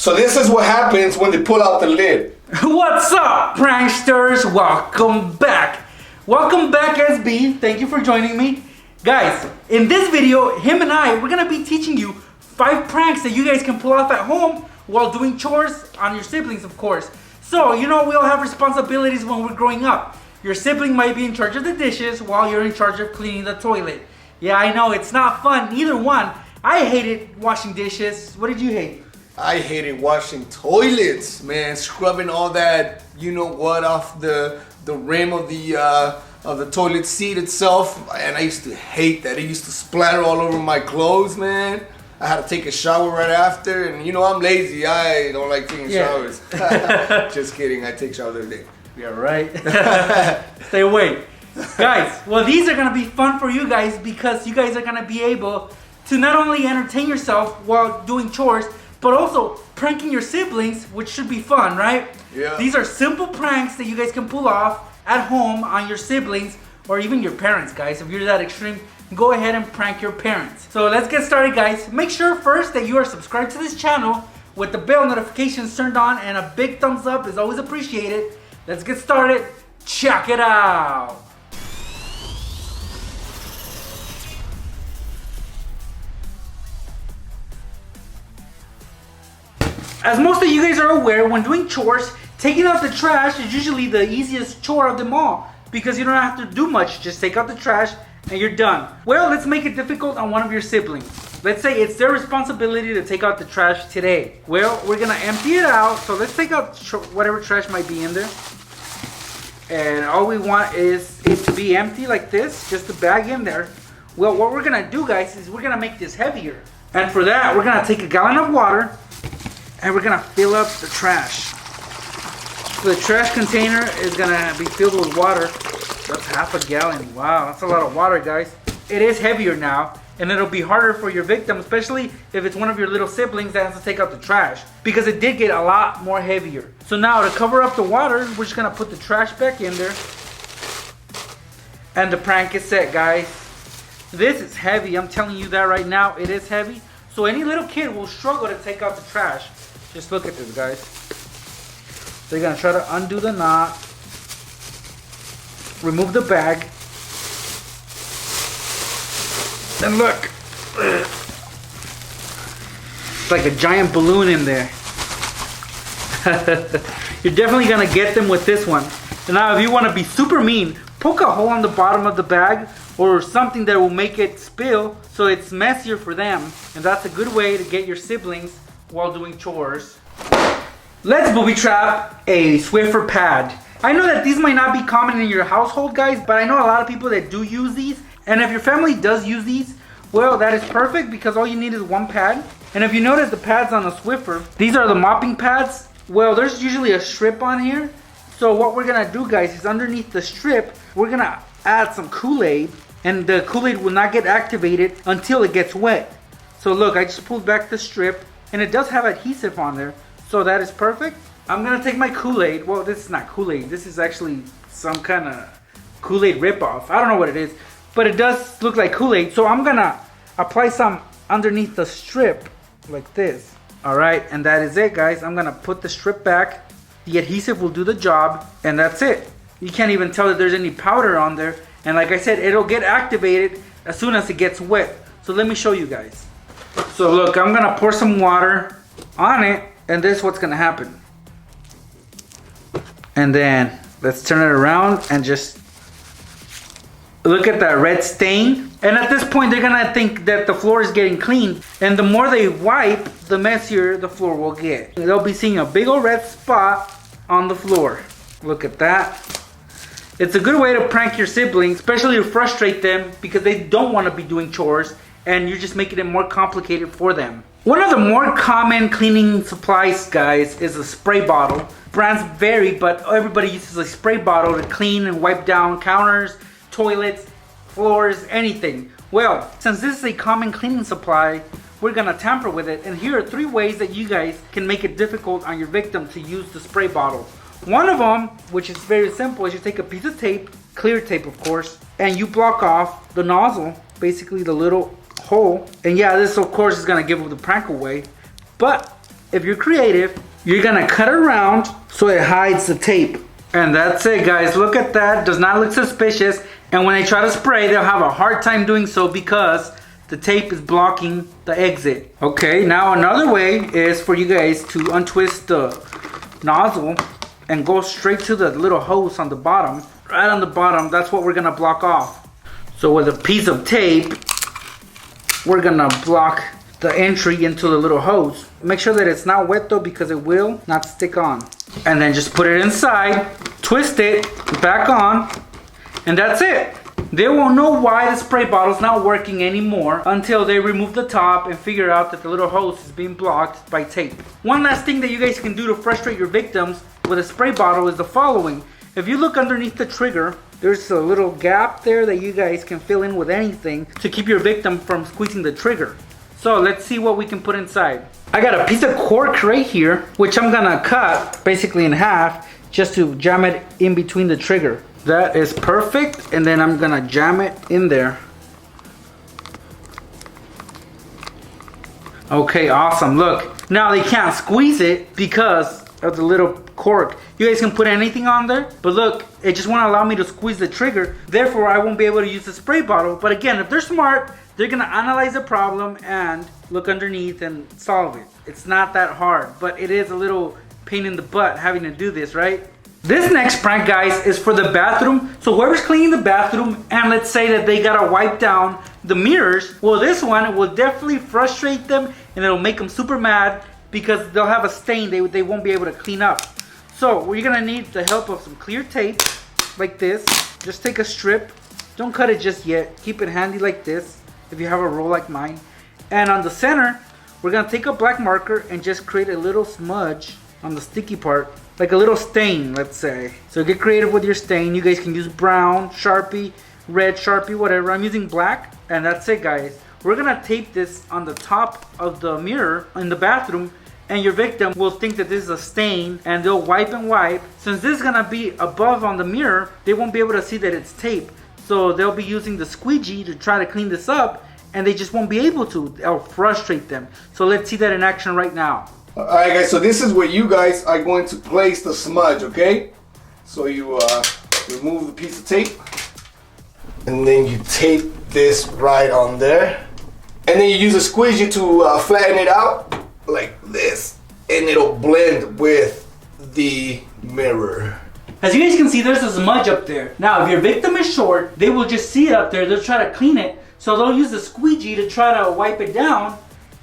So this is what happens when they pull out the lid. What's up, pranksters? Welcome back. Welcome back, SB. Thank you for joining me. Guys, in this video, him and I, we're going to be teaching you 5 pranks that you guys can pull off at home while doing chores on your siblings, of course. So, you know, we all have responsibilities when we're growing up. Your sibling might be in charge of the dishes while you're in charge of cleaning the toilet. Yeah, I know, it's not fun, neither one. I hated washing dishes. What did you hate? I hated washing toilets, man. Scrubbing all that, you know what, off the rim of the toilet seat itself. And I used to hate that. It used to splatter all over my clothes, man. I had to take a shower right after, and you know I'm lazy. I don't like taking showers. Just kidding. I take showers every day. Yeah, right. Stay away. Guys, well, these are going to be fun for you guys because you guys are going to be able to not only entertain yourself while doing chores, but also pranking your siblings, which should be fun, right? Yeah. These are simple pranks that you guys can pull off at home on your siblings or even your parents, guys. If you're that extreme, go ahead and prank your parents. So let's get started, guys. Make sure first that you are subscribed to this channel with the bell notifications turned on, and a big thumbs up is always appreciated. Let's get started. Check it out. As most of you guys are aware, when doing chores, taking out the trash is usually the easiest chore of them all because you don't have to do much. Just take out the trash and you're done. Well, let's make it difficult on one of your siblings. Let's say it's their responsibility to take out the trash today. Well, we're gonna empty it out. So let's take out whatever trash might be in there. And all we want is it to be empty like this, just the bag in there. Well, what we're gonna do, guys, is we're gonna make this heavier. And for that, we're gonna take a gallon of water and we're gonna fill up the trash. So the trash container is gonna be filled with water. That's half a gallon. Wow, that's a lot of water, guys. It is heavier now, and it'll be harder for your victim, especially if it's one of your little siblings that has to take out the trash, because it did get a lot more heavier. So now to cover up the water, we're just gonna put the trash back in there. And the prank is set, guys. This is heavy, I'm telling you that right now, it is heavy. So any little kid will struggle to take out the trash. Just look at this, guys. So you're gonna try to undo the knot, remove the bag, and look, it's like a giant balloon in there. You're definitely gonna get them with this one. And now if you want to be super mean, poke a hole on the bottom of the bag or something that will make it spill so it's messier for them. And that's a good way to get your siblings while doing chores. Let's booby trap a Swiffer pad. I know that these might not be common in your household, guys, but I know a lot of people that do use these. And if your family does use these, well, that is perfect because all you need is one pad. And if you notice the pads on the Swiffer, these are the mopping pads. Well, there's usually a strip on here. So what we're gonna do, guys, is underneath the strip, we're gonna add some Kool-Aid, and the Kool-Aid will not get activated until it gets wet. So look, I just pulled back the strip, and it does have adhesive on there. So that is perfect. I'm gonna take my Kool-Aid. Well, this is not Kool-Aid. This is actually some kind of Kool-Aid ripoff. I don't know what it is, but it does look like Kool-Aid. So I'm gonna apply some underneath the strip like this. All right, and that is it, guys. I'm gonna put the strip back. The adhesive will do the job, and that's it. You can't even tell that there's any powder on there. And like I said, it'll get activated as soon as it gets wet. So let me show you guys. So look, I'm gonna pour some water on it, and this is what's gonna happen. And then let's turn it around and just look at that red stain. And at this point, they're gonna think that the floor is getting clean. And the more they wipe, the messier the floor will get. They'll be seeing a big old red spot on the floor. Look at that. It's a good way to prank your siblings, especially to frustrate them because they don't want to be doing chores and you're just making it more complicated for them. One of the more common cleaning supplies, guys, is a spray bottle. Brands vary, but everybody uses a spray bottle to clean and wipe down counters, toilets, floors, anything. Well, since this is a common cleaning supply, we're gonna tamper with it. And here are 3 ways that you guys can make it difficult on your victim to use the spray bottle. One of them, which is very simple, is you take a piece of tape, clear tape of course, and you block off the nozzle, basically the little hole. And yeah, this of course is gonna give the prank away, but if you're creative, you're gonna cut it around so it hides the tape. And that's it, guys. Look at that. Does not look suspicious. And when they try to spray, they'll have a hard time doing so because the tape is blocking the exit. Okay, now another way is for you guys to untwist the nozzle and go straight to the little hose on the bottom. Right on the bottom, that's what we're gonna block off. So with a piece of tape, we're gonna block the entry into the little hose. Make sure that it's not wet though, because it will not stick on. And then just put it inside, twist it back on, and that's it. They won't know why the spray bottle's not working anymore until they remove the top and figure out that the little hose is being blocked by tape. One last thing that you guys can do to frustrate your victims with a spray bottle is the following. If you look underneath the trigger, there's a little gap there that you guys can fill in with anything to keep your victim from squeezing the trigger. So let's see what we can put inside. I got a piece of cork right here, which I'm gonna cut basically in half just to jam it in between the trigger. That is perfect, and then I'm gonna jam it in there. Okay, awesome, look. Now they can't squeeze it because of the little cork. You guys can put anything on there, but look, it just won't allow me to squeeze the trigger. Therefore, I won't be able to use the spray bottle. But again, if they're smart, they're gonna analyze the problem and look underneath and solve it. It's not that hard, but it is a little pain in the butt having to do this, right? This next prank, guys, is for the bathroom. So whoever's cleaning the bathroom, and let's say that they gotta wipe down the mirrors, well, this one will definitely frustrate them and it'll make them super mad because they'll have a stain they won't be able to clean up. So we're gonna need the help of some clear tape like this. Just take a strip, don't cut it just yet, keep it handy like this if you have a roll like mine. And on the center, we're gonna take a black marker and just create a little smudge on the sticky part, like a little stain, let's say. So get creative with your stain. You guys can use brown, Sharpie, red Sharpie, whatever. I'm using black, and that's it, guys. We're gonna tape this on the top of the mirror in the bathroom, and your victim will think that this is a stain, and they'll wipe and wipe. Since this is gonna be above on the mirror, they won't be able to see that it's tape. So they'll be using the squeegee to try to clean this up, and they just won't be able to. It'll frustrate them. So let's see that in action right now. Alright guys, so this is where you guys are going to place the smudge, okay? So you remove the piece of tape, and then you tape this right on there. And then you use a squeegee to flatten it out like this, and it'll blend with the mirror. As you guys can see, there's a smudge up there. Now, if your victim is short, they will just see it up there. They'll try to clean it. So they'll use the squeegee to try to wipe it down,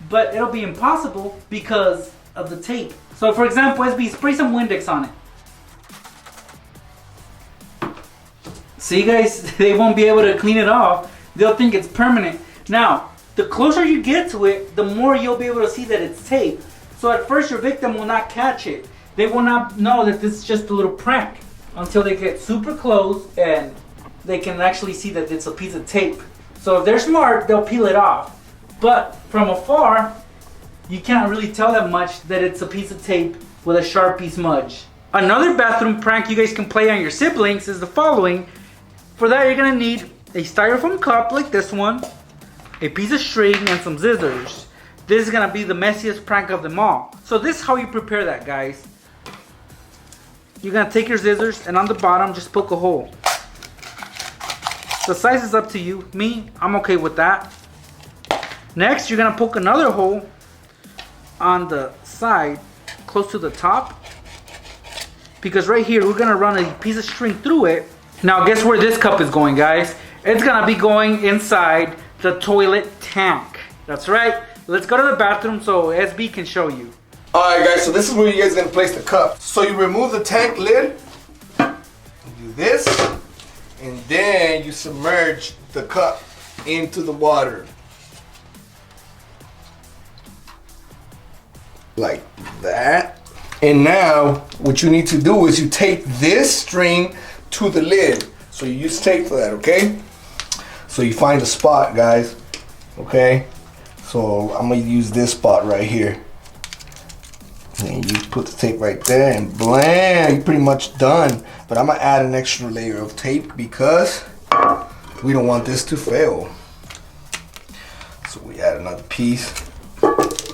but it'll be impossible because of the tape. So for example, SB, spray some Windex on it. See guys, they won't be able to clean it off. They'll think it's permanent. Now, the closer you get to it, the more you'll be able to see that it's tape. So at first your victim will not catch it. They will not know that this is just a little prank until they get super close and they can actually see that it's a piece of tape. So if they're smart, they'll peel it off. But from afar, you can't really tell that much that it's a piece of tape with a Sharpie smudge. Another bathroom prank you guys can play on your siblings is the following. For that, you're gonna need a styrofoam cup like this one, a piece of string, and some scissors. This is gonna be the messiest prank of them all. So this is how you prepare that, guys. You're gonna take your scissors and on the bottom, just poke a hole. The size is up to you. Me, I'm okay with that. Next, you're gonna poke another hole on the side close to the top, because right here we're gonna run a piece of string through it. Now guess where this cup is going, guys? It's gonna be going inside the toilet tank. That's right. Let's go to the bathroom so SB can show you. Alright guys, so this is where you guys are gonna place the cup. So you remove the tank lid, do this, and then you submerge the cup into the water. Like that. And now what you need to do is you tape this string to the lid. So you use tape for that, okay? So you find a spot, guys, okay? So I'm gonna use this spot right here. And you put the tape right there and blam, you're pretty much done. But I'm gonna add an extra layer of tape because we don't want this to fail. So we add another piece.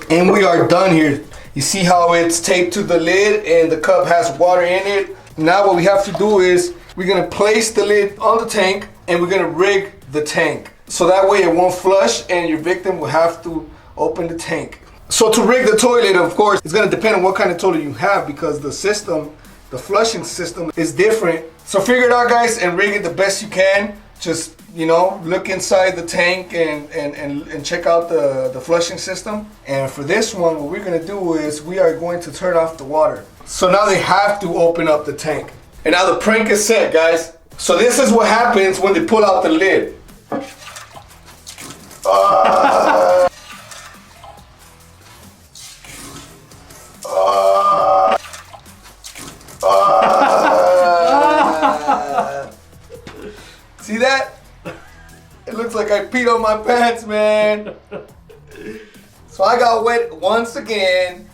And we are done here. You see how it's taped to the lid and the cup has water in it? Now what we have to do is we're gonna place the lid on the tank and we're gonna rig the tank. So that way it won't flush and your victim will have to open the tank. So to rig the toilet, of course, it's gonna depend on what kind of toilet you have because the system, the flushing system is different. So figure it out, guys, and rig it the best you can. Just, you know, look inside the tank and check out the flushing system. And for this one, what we're gonna do is we are going to turn off the water. So now they have to open up the tank. And now the prank is set, guys. So this is what happens when they pull out the lid. See that? It looks like I peed on my pants, man. So I got wet once again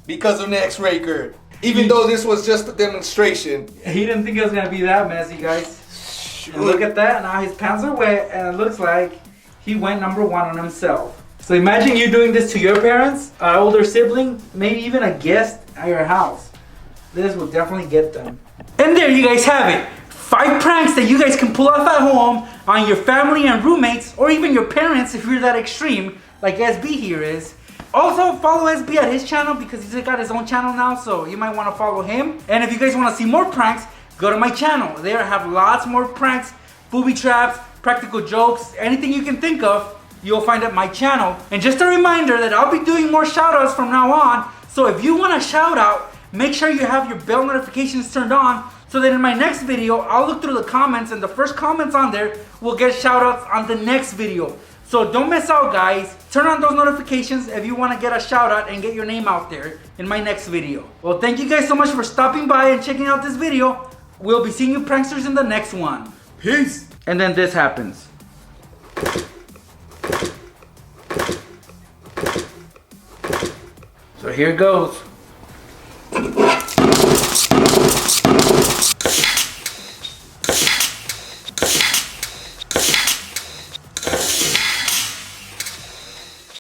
because of Nextraker. Even though this was just a demonstration. He didn't think it was gonna be that messy, guys. And look at that, now his pants are wet and it looks like he went number 1 on himself. So imagine you doing this to your parents, an older sibling, maybe even a guest at your house. This will definitely get them. And there you guys have it. 5 pranks that you guys can pull off at home on your family and roommates, or even your parents if you're that extreme, like SB here is. Also, follow SB at his channel because he's got his own channel now, so you might want to follow him. And if you guys want to see more pranks, go to my channel. There I have lots more pranks, booby traps, practical jokes, anything you can think of, you'll find at my channel. And just a reminder that I'll be doing more shoutouts from now on, so if you want a shout out, make sure you have your bell notifications turned on so that in my next video, I'll look through the comments and the first comments on there will get shoutouts on the next video. So don't miss out, guys. Turn on those notifications if you want to get a shout out and get your name out there in my next video. Well, thank you guys so much for stopping by and checking out this video. We'll be seeing you pranksters in the next one. Peace. And then this happens. So here goes.